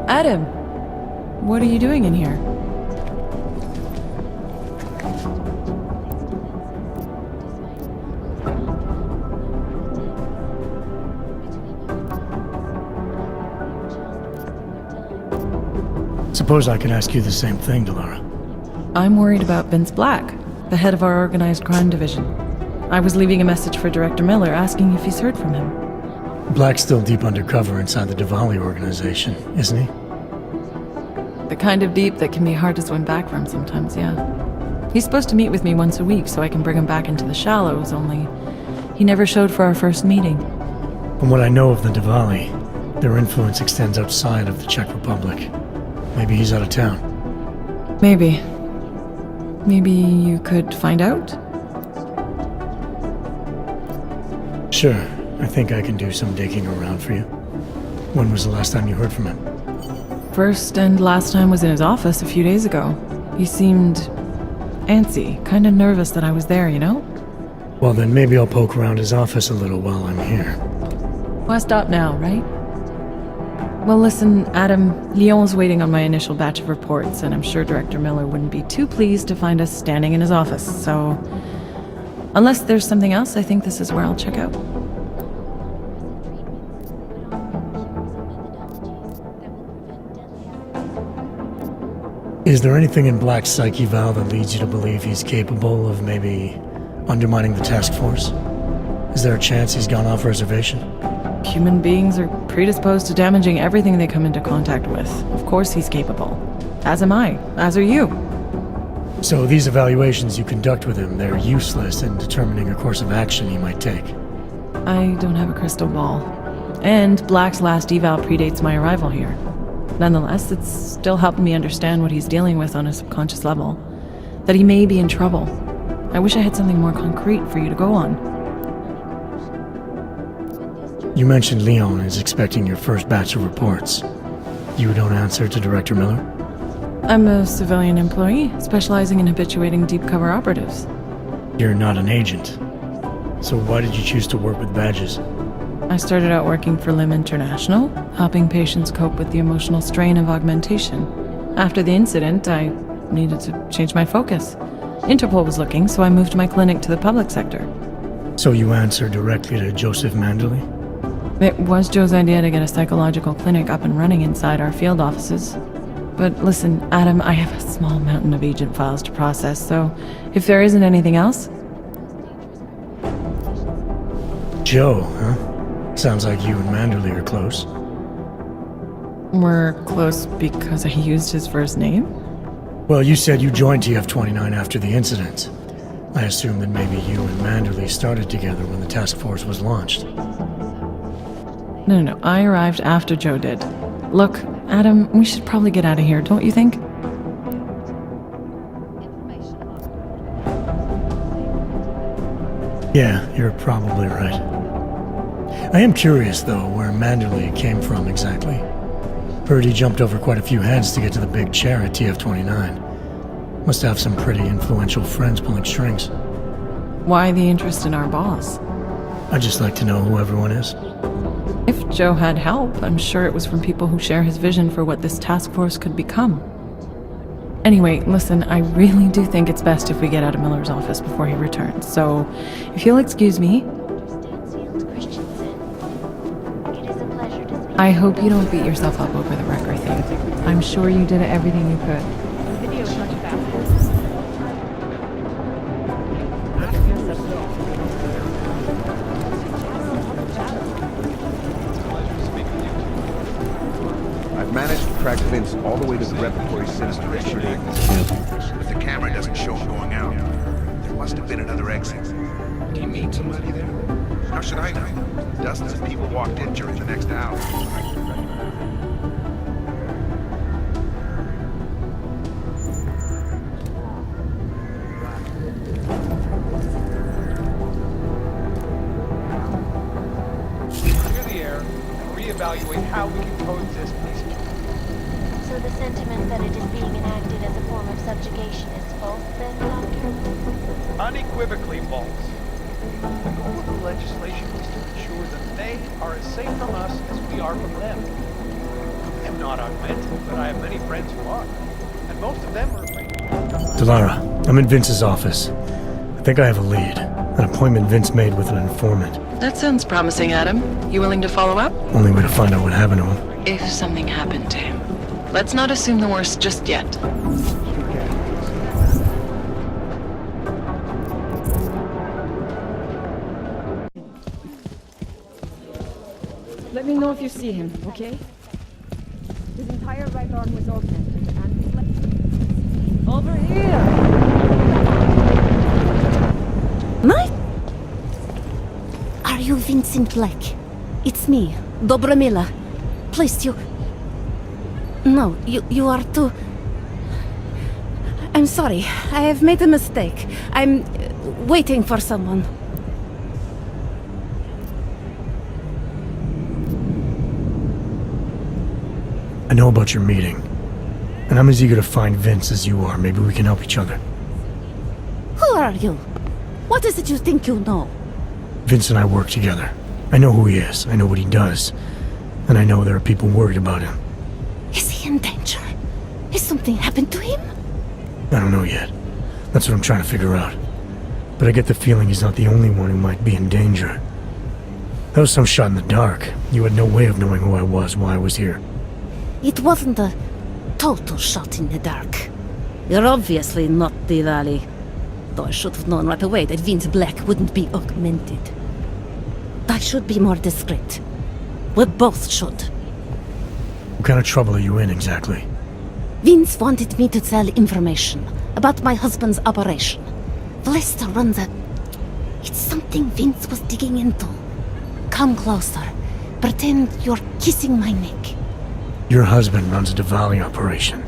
Adam, what are you doing in here? Suppose I could ask you the same thing, Delara. I'm worried about Vince Black, the head of our organized crime division. I was leaving a message for Director Miller asking if he's heard from him. Black's still deep undercover inside the Diwali organization, isn't he? The kind of deep that can be hard to swim back from sometimes, yeah. He's supposed to meet with me once a week so I can bring him back into the shallows, only he never showed for our first meeting. From what I know of the Diwali, their influence extends outside of the Czech Republic. Maybe he's out of town. Maybe. Maybe you could find out? Sure, I think I can do some digging around for you. When was the last time you heard from him? First and last time was in his office a few days ago. He seemed antsy, kind of nervous that I was there, you know? Well, then maybe I'll poke around his office a little while I'm here. Well, stop now, right? Well, listen, Adam, Lyon's waiting on my initial batch of reports, and I'm sure Director Miller wouldn't be too pleased to find us standing in his office, so... Unless there's something else, I think this is where I'll check out. Is there anything in Black's psyche, Val, that leads you to believe he's capable of maybe undermining the task force? Is there a chance he's gone off reservation? Human beings are predisposed to damaging everything they come into contact with. Of course he's capable. As am I. As are you. So these evaluations you conduct with him, they're useless in determining a course of action he might take. I don't have a crystal ball. And Black's last eval predates my arrival here. Nonetheless, it's still helping me understand what he's dealing with on a subconscious level. That he may be in trouble. I wish I had something more concrete for you to go on. You mentioned Leon is expecting your first batch of reports. You don't answer to Director Miller? I'm a civilian employee, specializing in habituating deep cover operatives. You're not an agent. So why did you choose to work with badges? I started out working for LIM International, helping patients cope with the emotional strain of augmentation. After the incident, I needed to change my focus. Interpol was looking, so I moved my clinic to the public sector. So you answer directly to Joseph Manderley? It was Joe's idea to get a psychological clinic up and running inside our field offices. But listen, Adam, I have a small mountain of agent files to process, so if there isn't anything else... Joe, huh? Sounds like you and Manderley are close. We're close because I used his first name? Well, you said you joined TF-29 after the incident. I assume that maybe you and Manderley started together when the task force was launched. No, I arrived after Joe did. Look, Adam, we should probably get out of here, don't you think? Yeah, you're probably right. I am curious, though, where Manderley came from exactly. Heard he jumped over quite a few heads to get to the big chair at TF-29. Must have some pretty influential friends pulling strings. Why the interest in our boss? I'd just like to know who everyone is. If Joe had help, I'm sure it was from people who share his vision for what this task force could become. Anyway, listen, I really do think it's best if we get out of Miller's office before he returns, so if you'll excuse me... I hope you don't beat yourself up over the wrecker thing. I'm sure you did everything you could. Managed to track Vince all the way to the repertory sinister shooting. But the camera doesn't show him going out. There must have been another exit. Do you meet somebody there? How should I know? Dozens of people walked in during the next hour. Clear the air and reevaluate how we can coexist peacefully. So the sentiment that it is being enacted as a form of subjugation is false, then, Doctor? Unequivocally false. The goal of the legislation is to ensure that they are as safe from us as we are from them. And I'm not unmental, but I have many friends who are. And most of them are afraid to talk about Delara, I'm in Vince's office. I think I have a lead. An appointment Vince made with an informant. That sounds promising, Adam. You willing to follow up? Only way to find out what happened to him. If something happened to him. Let's not assume the worst just yet. Let me know if you see him, okay? His entire right arm was augmented and his left... Over here! Night? Are you Vincent Black? It's me, Dobramila. Please, you... No, you are too... I'm sorry, I have made a mistake. I'm waiting for someone. I know about your meeting. And I'm as eager to find Vince as you are. Maybe we can help each other. Who are you? What is it you think you know? Vince and I work together. I know who he is. I know what he does. And I know there are people worried about him. Is he in danger? Has something happened to him? I don't know yet. That's what I'm trying to figure out. But I get the feeling he's not the only one who might be in danger. That was some shot in the dark. You had no way of knowing who I was while I was here. It wasn't a total shot in the dark. You're obviously not the Valley. Though I should have known right away that Vince Black wouldn't be augmented. I should be more discreet. We both should. What kind of trouble are you in exactly? Vince wanted me to tell information about my husband's operation. Vlesta runs a... It's something Vince was digging into. Come closer. Pretend you're kissing my neck. Your husband runs a Diwali operation.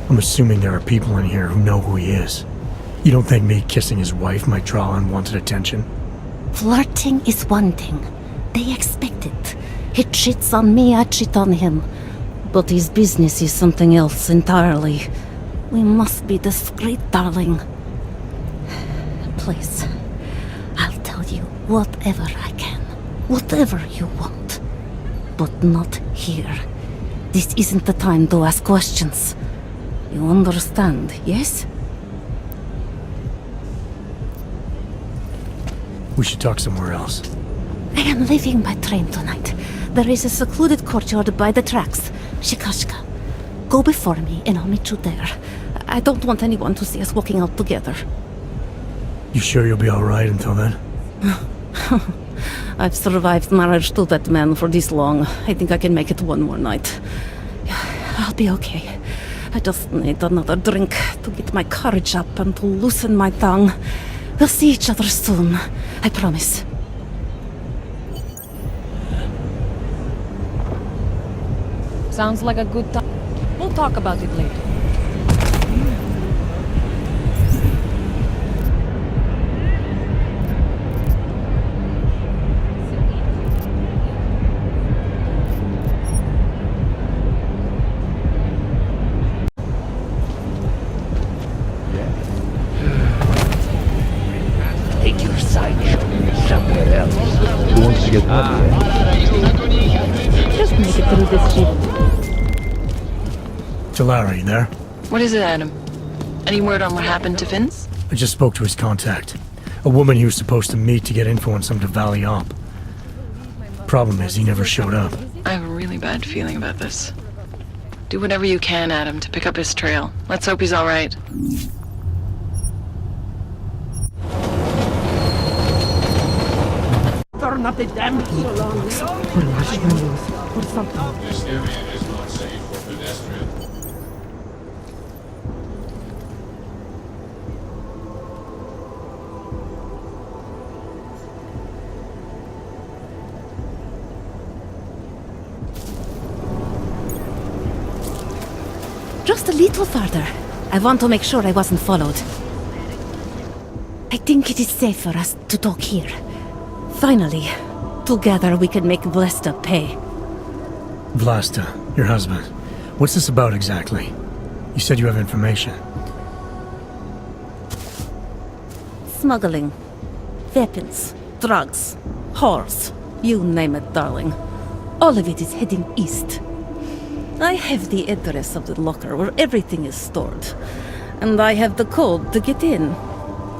I'm assuming there are people in here who know who he is. You don't think me kissing his wife might draw unwanted attention? Flirting is one thing. They expect it. He cheats on me, I cheat on him. But his business is something else entirely. We must be discreet, darling. Please, I'll tell you whatever I can. Whatever you want. But not here. This isn't the time to ask questions. You understand, yes? We should talk somewhere else. I am leaving by train tonight. There is a secluded courtyard by the tracks. Shikashka. Go before me and I'll meet you there. I don't want anyone to see us walking out together. You sure you'll be alright until then? I've survived marriage to that man for this long. I think I can make it one more night. I'll be okay. I just need another drink to get my courage up and to loosen my tongue. We'll see each other soon. I promise. Sounds like a good time. We'll talk about it later. Take your sideshow somewhere else. Who wants to get Just make it through this shit. Delara, you there? What is it, Adam? Any word on what happened to Vince? I just spoke to his contact. A woman he was supposed to meet to get info on some Diwali op. Problem is, he never showed up. I have a really bad feeling about this. Do whatever you can, Adam, to pick up his trail. Let's hope he's all right. Turn up the damn heat. Put marshmallows or something. This area is not safe for pedestrians. Just a little farther. I want to make sure I wasn't followed. I think it is safe for us to talk here. Finally, together we can make Vlesta pay. Vlasta, your husband. What's this about exactly? You said you have information. Smuggling. Weapons. Drugs. Whores. You name it, darling. All of it is heading east. I have the address of the locker where everything is stored. And I have the code to get in.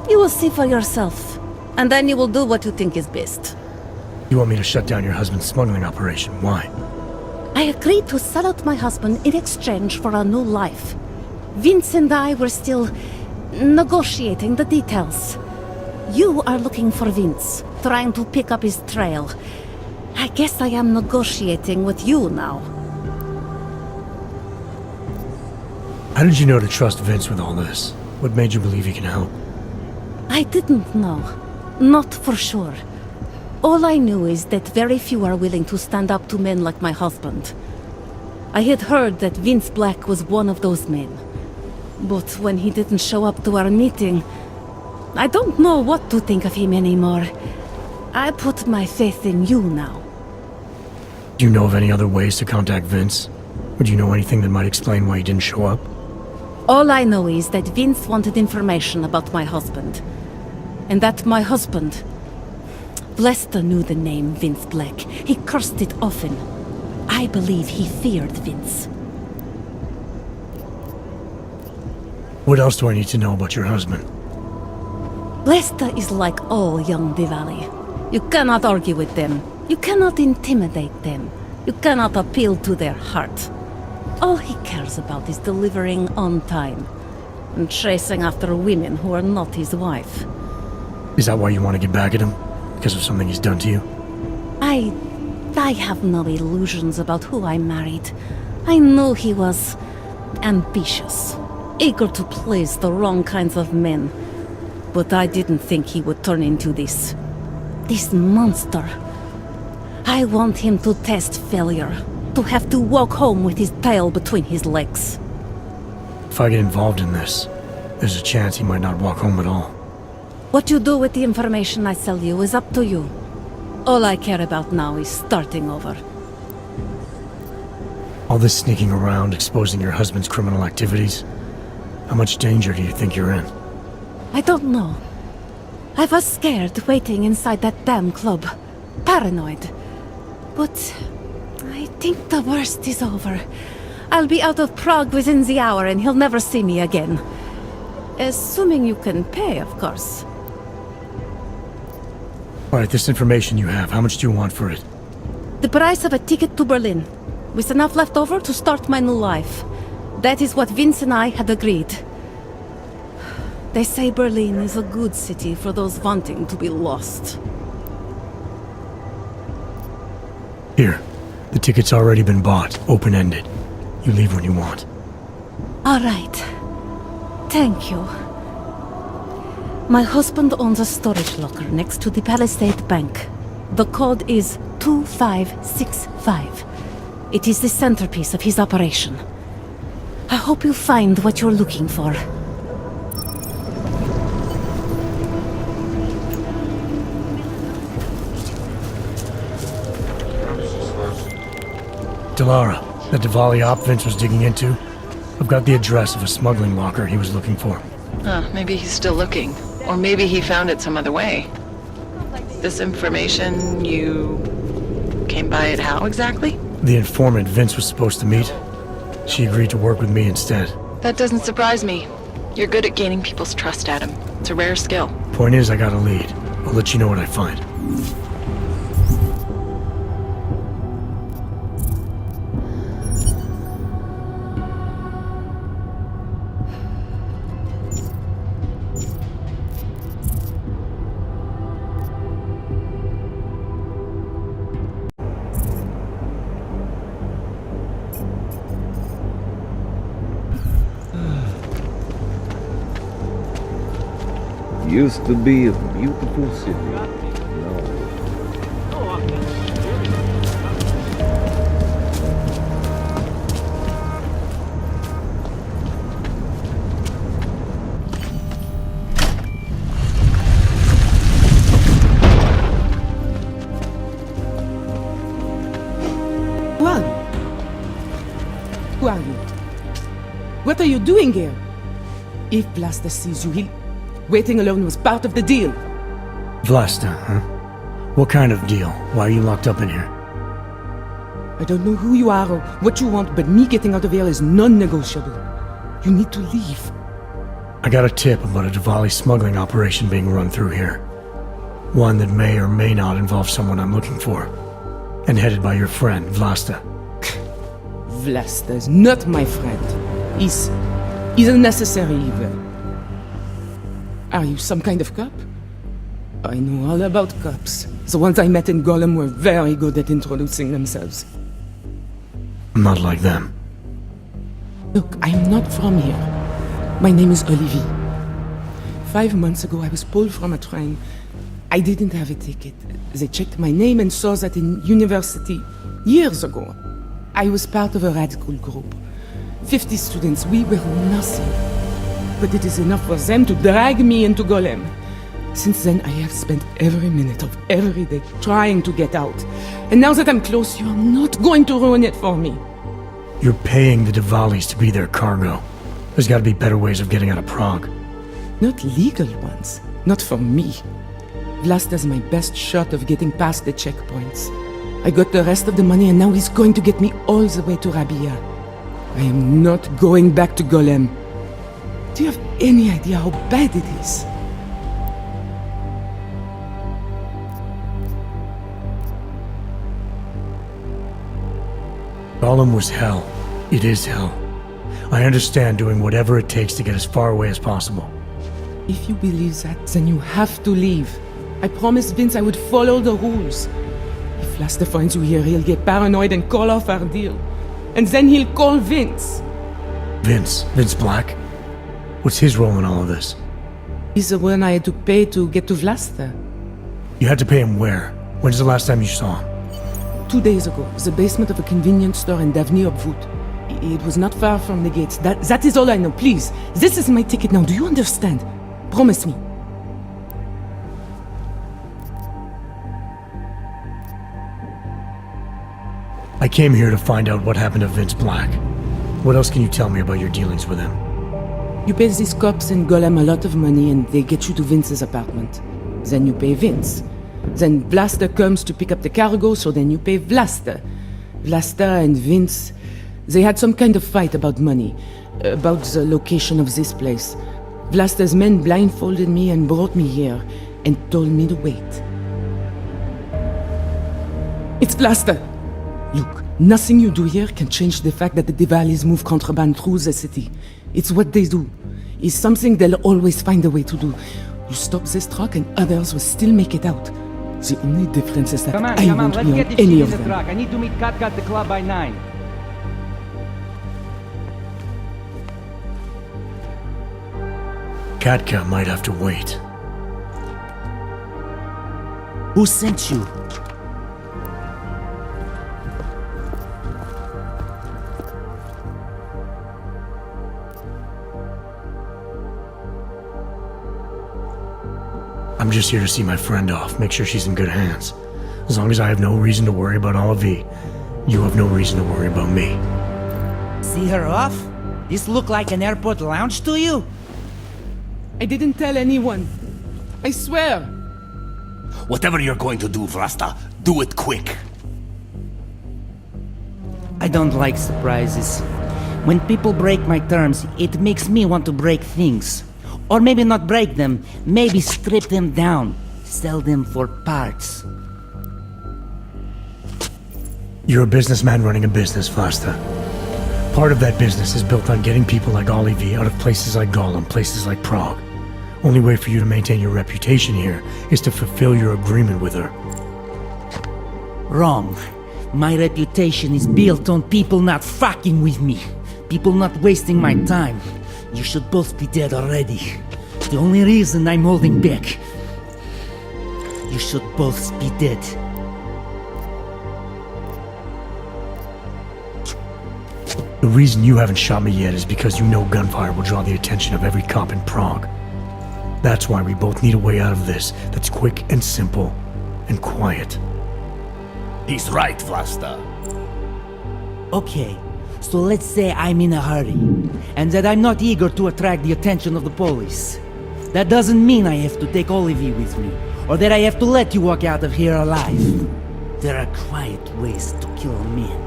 You will see for yourself. And then you will do what you think is best. You want me to shut down your husband's smuggling operation? Why? I agreed to sell out my husband in exchange for a new life. Vince and I were still negotiating the details. You are looking for Vince, trying to pick up his trail. I guess I am negotiating with you now. How did you know to trust Vince with all this? What made you believe he can help? I didn't know. Not for sure. All I knew is that very few are willing to stand up to men like my husband. I had heard that Vince Black was one of those men. But when he didn't show up to our meeting, I don't know what to think of him anymore. I put my faith in you now. Do you know of any other ways to contact Vince? Would you know anything that might explain why he didn't show up? All I know is that Vince wanted information about my husband. And that my husband... Blesta knew the name Vince Black. He cursed it often. I believe he feared Vince. What else do I need to know about your husband? Blesta is like all young Diwali. You cannot argue with them. You cannot intimidate them. You cannot appeal to their heart. All he cares about is delivering on time. And chasing after women who are not his wife. Is that why you want to get back at him? Because of something he's done to you? I have no illusions about who I married. I knew he was ambitious, eager to please the wrong kinds of men. But I didn't think he would turn into this monster. I want him to test failure, to have to walk home with his tail between his legs. If I get involved in this, there's a chance he might not walk home at all. What you do with the information I sell you is up to you. All I care about now is starting over. All this sneaking around, exposing your husband's criminal activities, how much danger do you think you're in? I don't know. I was scared waiting inside that damn club. Paranoid. But I think the worst is over. I'll be out of Prague within the hour and he'll never see me again. Assuming you can pay, of course. Alright, this information you have, how much do you want for it? The price of a ticket to Berlin, with enough left over to start my new life. That is what Vince and I had agreed. They say Berlin is a good city for those wanting to be lost. Here, the ticket's already been bought, open-ended. You leave when you want. All right. Thank you. My husband owns a storage locker next to the Palisade Bank. The code is 2565. It is the centerpiece of his operation. I hope you find what you're looking for. Delara, that Diwali op Vince was digging into? I've got the address of a smuggling locker he was looking for. Maybe he's still looking. Or maybe he found it some other way. This information, you came by it how exactly? The informant Vince was supposed to meet. She agreed to work with me instead. That doesn't surprise me. You're good at gaining people's trust, Adam. It's a rare skill. Point is, I got a lead. I'll let you know what I find. Used to be a beautiful city. No. Juan, who are you? What are you doing here? If Blaster sees you, he'll... Waiting alone was part of the deal. Vlasta, huh? What kind of deal? Why are you locked up in here? I don't know who you are or what you want, but me getting out of here is non-negotiable. You need to leave. I got a tip about a Diwali smuggling operation being run through here. One that may or may not involve someone I'm looking for. And headed by your friend, Vlasta. Vlasta is not my friend. He's a necessary evil. Are you some kind of cop? I know all about cops. The ones I met in Golem were very good at introducing themselves. I'm not like them. Look, I'm not from here. My name is Olivier. 5 months ago, I was pulled from a train. I didn't have a ticket. They checked my name and saw that in university years ago. I was part of a radical group. 50 students, we were nothing. But it is enough for them to drag me into Golem. Since then, I have spent every minute of every day trying to get out. And now that I'm close, you are not going to ruin it for me. You're paying the Diwalis to be their cargo. There's gotta be better ways of getting out of Prague. Not legal ones. Not for me. Vlasta's my best shot of getting past the checkpoints. I got the rest of the money and now he's going to get me all the way to Rabia. I am not going back to Golem. Do you have any idea how bad it is? Golem was hell. It is hell. I understand doing whatever it takes to get as far away as possible. If you believe that, then you have to leave. I promised Vince I would follow the rules. If Vlasta finds you here, he'll get paranoid and call off our deal. And then he'll call Vince. Vince Black? What's his role in all of this? He's the one I had to pay to get to Vlasta. You had to pay him where? When's the last time you saw him? 2 days ago, the basement of a convenience store in Davni Obvut. It was not far from the gates. That is all I know. Please, this is my ticket now. Do you understand? Promise me. I came here to find out what happened to Vince Black. What else can you tell me about your dealings with him? You pay these cops in Golem a lot of money and they get you to Vince's apartment. Then you pay Vince. Then Vlasta comes to pick up the cargo, so then you pay Vlasta. Vlasta and Vince, they had some kind of fight about money, about the location of this place. Vlasta's men blindfolded me and brought me here, and told me to wait. It's Vlasta! Look, nothing you do here can change the fact that the Diwalis move contraband through the city. It's what they do. It's something they'll always find a way to do. You stop this truck and others will still make it out. The only difference is that I won't be on any of them. I need to meet Katka at the club by 9. Katka might have to wait. Who sent you? I'm just here to see my friend off, make sure she's in good hands. As long as I have no reason to worry about Olivier, you have no reason to worry about me. See her off? This look like an airport lounge to you? I didn't tell anyone. I swear. Whatever you're going to do, Vlasta, do it quick. I don't like surprises. When people break my terms, it makes me want to break things. Or maybe not break them, maybe strip them down, sell them for parts. You're a businessman running a business, Vlasta. Part of that business is built on getting people like Olivier out of places like Golem, places like Prague. Only way for you to maintain your reputation here is to fulfill your agreement with her. Wrong. My reputation is built on people not fucking with me. People not wasting my time. You should both be dead already. The only reason I'm holding back. You should both be dead. The reason you haven't shot me yet is because you know gunfire will draw the attention of every cop in Prague. That's why we both need a way out of this that's quick and simple and quiet. He's right, Vlasta. Okay, so let's say I'm in a hurry, and that I'm not eager to attract the attention of the police. That doesn't mean I have to take Olivier with me, or that I have to let you walk out of here alive. There are quiet ways to kill a man.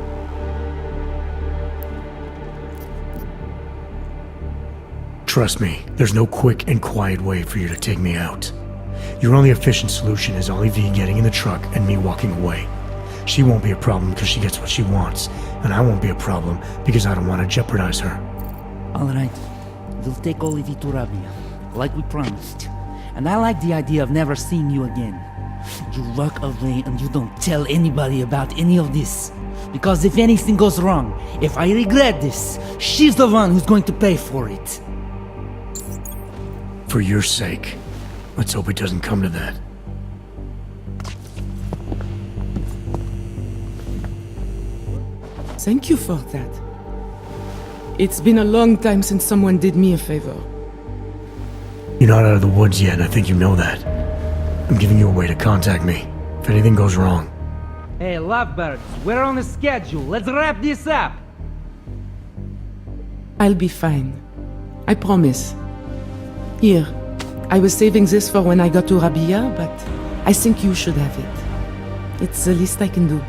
Trust me, there's no quick and quiet way for you to take me out. Your only efficient solution is Ollie V getting in the truck and me walking away. She won't be a problem because she gets what she wants, and I won't be a problem because I don't want to jeopardize her. Alright, we'll take Olivier to Rabia, like we promised. And I like the idea of never seeing you again. You walk away and you don't tell anybody about any of this. Because if anything goes wrong, if I regret this, she's the one who's going to pay for it. For your sake, let's hope it doesn't come to that. Thank you for that. It's been a long time since someone did me a favor. You're not out of the woods yet, and I think you know that. I'm giving you a way to contact me, if anything goes wrong. Hey, lovebirds, we're on a schedule. Let's wrap this up. I'll be fine. I promise. Here, I was saving this for when I got to Rabia, but I think you should have it. It's the least I can do.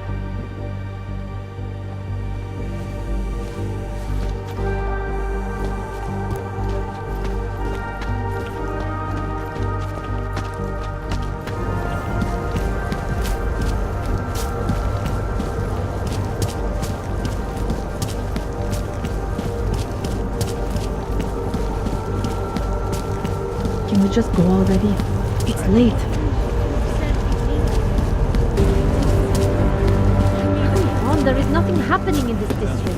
Can we just go already? It's late. Come on, there is nothing happening in this district.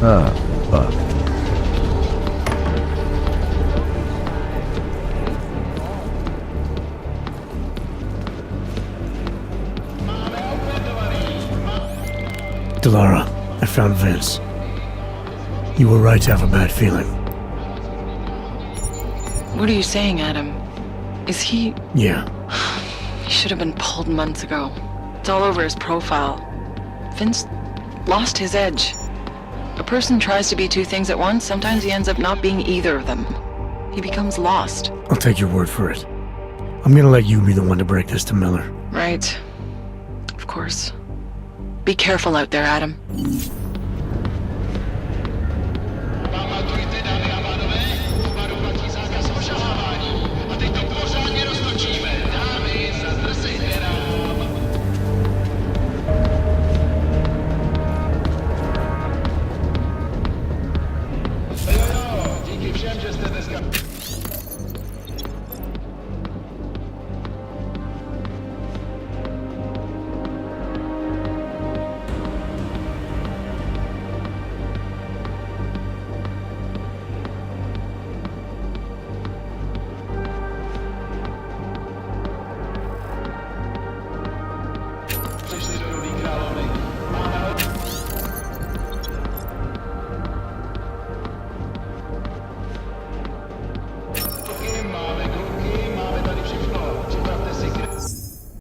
Fuck. Delara, I found Vince. You were right to have a bad feeling. What are you saying, Adam? Is he... Yeah. He should have been pulled months ago. It's all over his profile. Vince lost his edge. A person tries to be two things at once, sometimes he ends up not being either of them. He becomes lost. I'll take your word for it. I'm gonna let you be the one to break this to Miller. Right. Of course. Be careful out there, Adam.